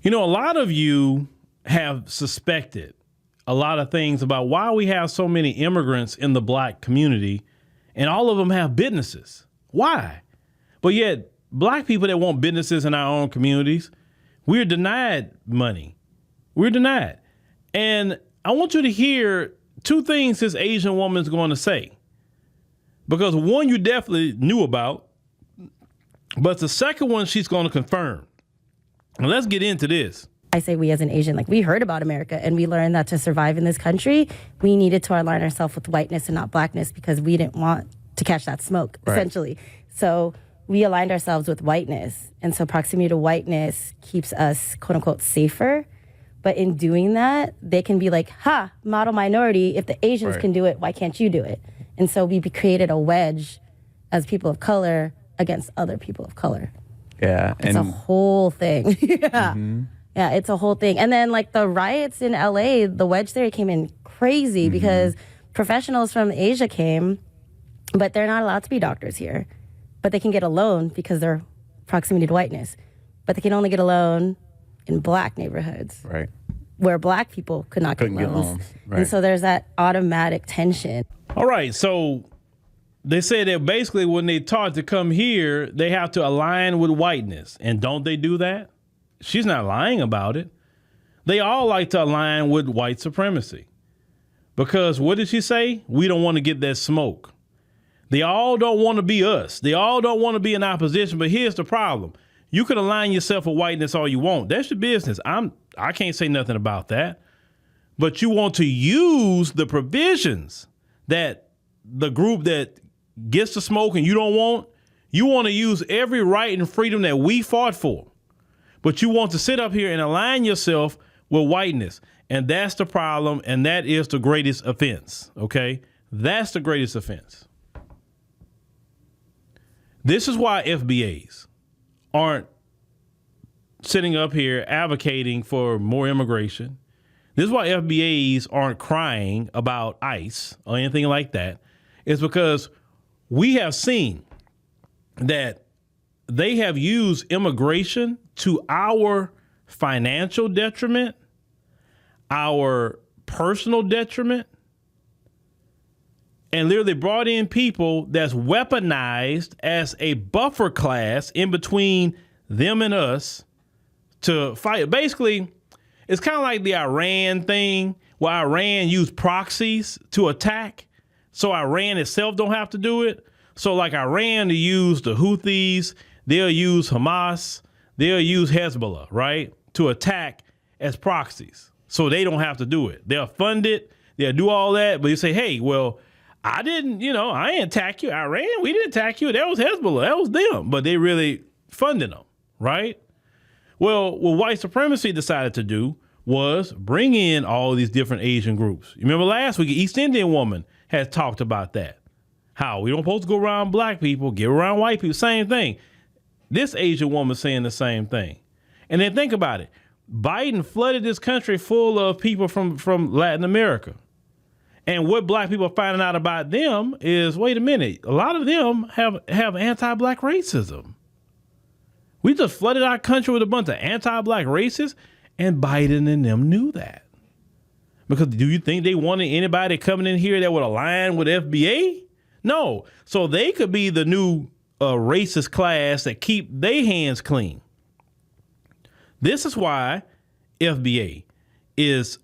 You know, a lot of you have suspected a lot of things about why we have so many immigrants in the black community, and all of them have businesses. Why? But yet, black people that want businesses in our own communities, we're denied money. We're denied. And I want you to hear two things this Asian woman is going to say. Because one you definitely knew about, but the second one she's going to confirm. Now let's get into this. I say we as an Asian, like we heard about America and we learned that to survive in this country, we needed to align ourselves with whiteness and not blackness because we didn't want to catch that smoke, essentially. So we aligned ourselves with whiteness. And so proximity to whiteness keeps us, quote unquote, safer. But in doing that, they can be like, model minority, if the Asians can do it, why can't you do it? And so we created a wedge as people of color against other people of color. Yeah. It's a whole thing. Yeah, it's a whole thing. And then like the riots in LA, the wedge theory came in crazy because professionals from Asia came, but they're not allowed to be doctors here. But they can get a loan because they're proximity to whiteness. But they can only get a loan in black neighborhoods. Right. Where black people could not get loans. Right. And so there's that automatic tension. All right, so they say that basically when they taught to come here, they have to align with whiteness. And don't they do that? She's not lying about it. They all like to align with white supremacy. Because what did she say? We don't want to get that smoke. They all don't want to be us. They all don't want to be in opposition. But here's the problem. You can align yourself with whiteness all you want. That's your business. I can't say nothing about that. But you want to use the provisions that the group that gets the smoke and you don't want, you want to use every right and freedom that we fought for. But you want to sit up here and align yourself with whiteness. And that's the problem. And that is the greatest offense. Okay? That's the greatest offense. This is why FBAs aren't sitting up here advocating for more immigration. This is why FBAs aren't crying about ICE or anything like that. It's because we have seen that they have used immigration to our financial detriment, our personal detriment, and literally brought in people that's weaponized as a buffer class in between them and us to fight. Basically, it's kind of like the Iran thing where Iran used proxies to attack so Iran itself don't have to do it. So like Iran to use the Houthis, they'll use Hamas, they'll use Hezbollah, right, to attack as proxies so they don't have to do it. They'll fund it, they'll do all that, but you say, hey, well, I didn't attack you. Iran, we didn't attack you. That was Hezbollah. That was them. But they really funded them, right? Well, what white supremacy decided to do was bring in all these different Asian groups. You remember last week, an East Indian woman had talked about that. How we don't supposed to go around black people, get around white people. Same thing. This Asian woman saying the same thing. And then think about it. Biden flooded this country full of people from Latin America. And what black people are finding out about them is, wait a minute, a lot of them have anti-black racism. We just flooded our country with a bunch of anti-black racists, and Biden and them knew that. Because do you think they wanted anybody coming in here that would align with FBA? No. So they could be the new racist class that keep their hands clean. This is why FBA is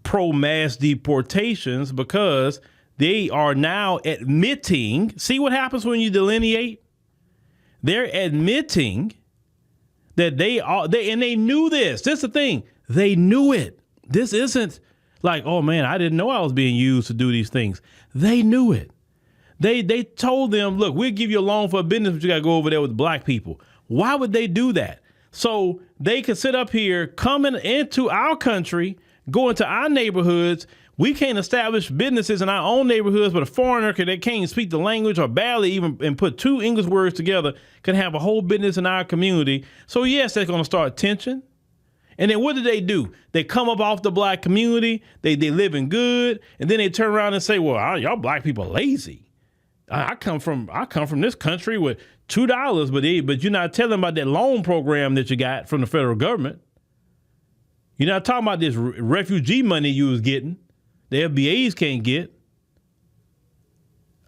pro-mass deportations, because they are now admitting, see what happens when you delineate? They're admitting that they knew this. This is the thing. They knew it. This isn't like, oh man, I didn't know I was being used to do these things. They knew it. They told them, look, we'll give you a loan for a business, but you got to go over there with black people. Why would they do that? So they could sit up here coming into our country, go into our neighborhoods. We can't establish businesses in our own neighborhoods, but a foreigner that can't speak the language or barely even and put two English words together can have a whole business in our community. So yes, that's going to start tension. And then what do? They come up off the black community. They living good. And then they turn around and say, well, y'all black people are lazy. I come from this country with $2, but you're not telling about that loan program that you got from the federal government. You're not talking about this refugee money you was getting, the FBAs can't get.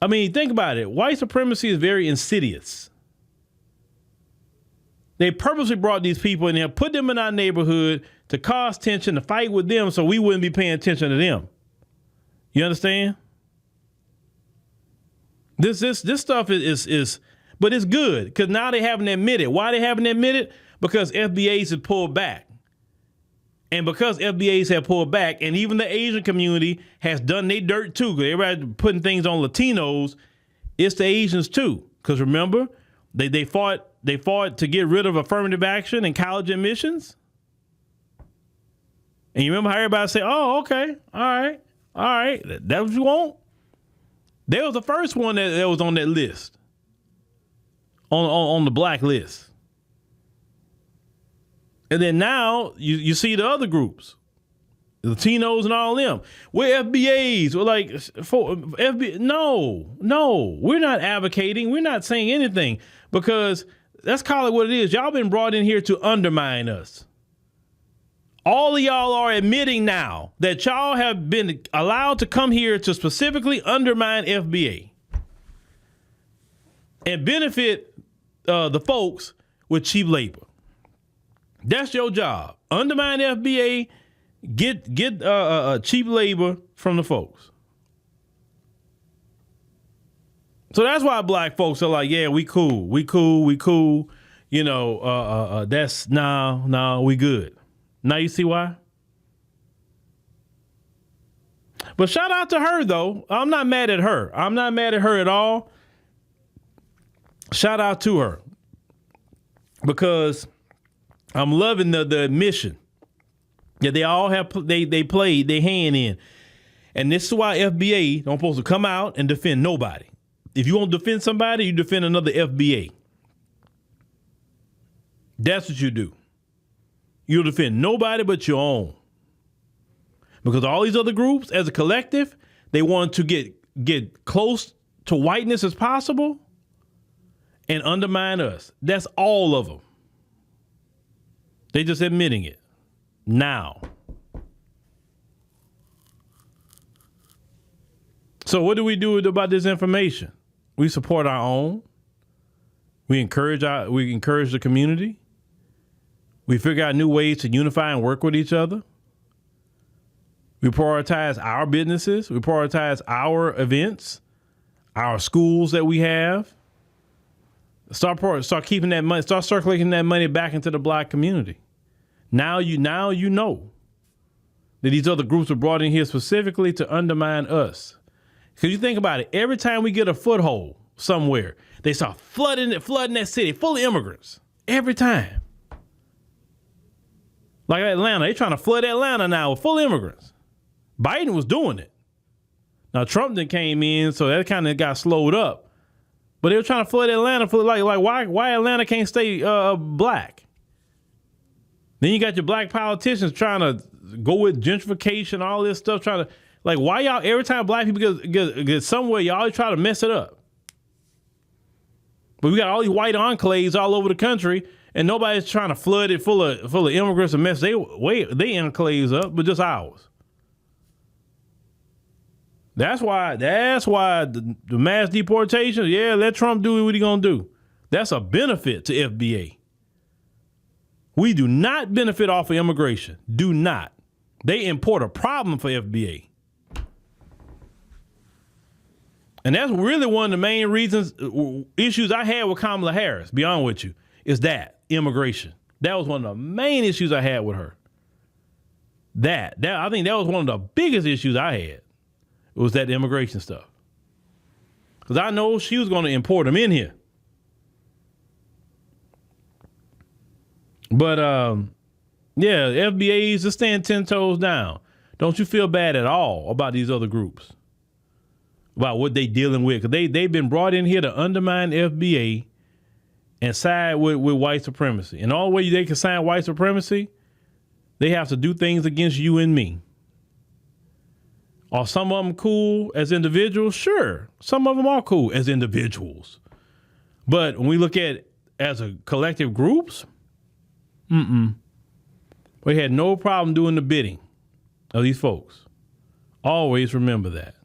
I mean, think about it. White supremacy is very insidious. They purposely brought these people in there, put them in our neighborhood to cause tension, to fight with them so we wouldn't be paying attention to them. You understand? This stuff is but it's good because now they haven't admitted. Why they haven't admitted? Because FBAs have pulled back. And because FBAs have pulled back, and even the Asian community has done their dirt too, because everybody putting things on Latinos, it's the Asians too. Because remember, they fought to get rid of affirmative action and college admissions. And you remember how everybody said, oh, okay, all right, that's what you want? They was the first one that was on that list, on the black list. And then now you see the other groups, the Latinos and all them. We're FBAs. We're like, for FBA. No, we're not advocating. We're not saying anything because let's call it what it is. Y'all been brought in here to undermine us. All of y'all are admitting now that y'all have been allowed to come here to specifically undermine FBA and benefit the folks with cheap labor. That's your job. Undermine FBA, get cheap labor from the folks. So that's why black folks are like, yeah, we cool. You know, that's no, we good. Now you see why? But shout out to her, though. I'm not mad at her. I'm not mad at her at all. Shout out to her. Because I'm loving the admission that they all have, they played their hand in. And this is why FBA don't supposed to come out and defend nobody. If you want to defend somebody, you defend another FBA. That's what you do. You'll defend nobody but your own. Because all these other groups, as a collective, they want to get close to whiteness as possible and undermine us. That's all of them. They just admitting it now. So what do we do about this information? We support our own. We encourage the community. We figure out new ways to unify and work with each other. We prioritize our businesses. We prioritize our events, our schools that we have. Start keeping that money. Start circulating that money back into the black community. Now you know that these other groups were brought in here specifically to undermine us. Because you think about it, every time we get a foothold somewhere, they start flooding that city full of immigrants. Every time. Like Atlanta, they're trying to flood Atlanta now with full immigrants. Biden was doing it. Now Trump then came in, so that kind of got slowed up. But they were trying to flood Atlanta for like why Atlanta can't stay black? Then you got your black politicians trying to go with gentrification, all this stuff, trying to like why y'all every time black people get somewhere, y'all always try to mess it up. But we got all these white enclaves all over the country. And nobody's trying to flood it full of immigrants and mess they enclaves up, but just ours. That's why the mass deportation, yeah, let Trump do what he gonna do. That's a benefit to FBA. We do not benefit off of immigration. Do not. They import a problem for FBA. And that's really one of the main issues I had with Kamala Harris, be honest with you, is that. Immigration. That was one of the main issues I had with her. I think that was one of the biggest issues I had. It was that immigration stuff. Because I know she was going to import them in here. But, yeah, FBAs are staying 10 toes down. Don't you feel bad at all about these other groups? About what they dealing with? Because they've been brought in here to undermine FBA and side with white supremacy. And all the way they can side white supremacy, they have to do things against you and me. Are some of them cool as individuals? Sure. Some of them are cool as individuals. But when we look at as a collective groups, we had no problem doing the bidding of these folks. Always remember that.